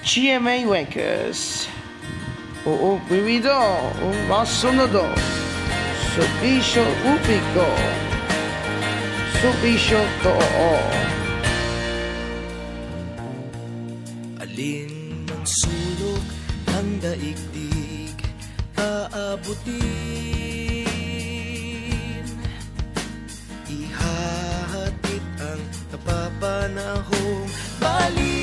GMA Wakers. Uuwido, umasunod, subisyo upiko, subisyo too. Alin ang sulok ng daigdig aabutin, ihahatid ang napapanahong balita.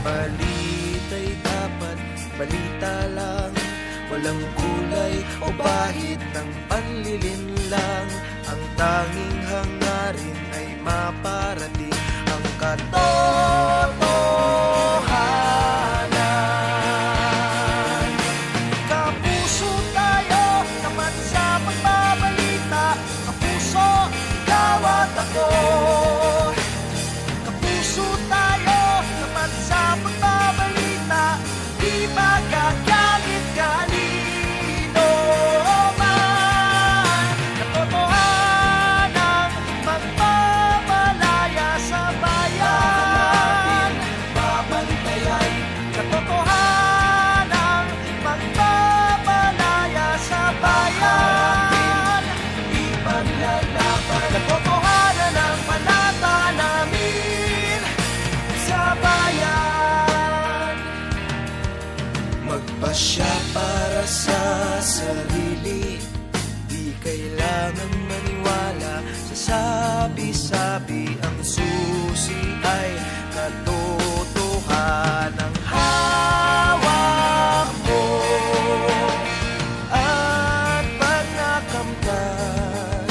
Balita'y dapat balita lang, walang kulay o bahid ng panlilinlang. Ang tanging hangarin ay maparating ang katotohanan. Kapuso tayo naman sa pagbabalita, kapuso, ikaw at ako. Kapuso tayo naman sa pagbabalita, di magagalit kanino man. Katotohanang magpamalaya sa bayan, babantayan. Katotohanang magpamalaya sa bayan, ipaglalaban. Katotohanan ang panata namin sa bayan. Magpasya para sa sarili, di kailangan maniwala sa sabi-sabi. Ang susi ay katotohanang hawak mo. At pag nakamtan,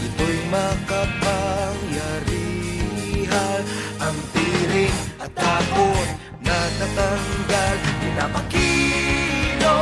ito'y makapangyarihan. Ang tiring at takot na natanggal, pinapakilo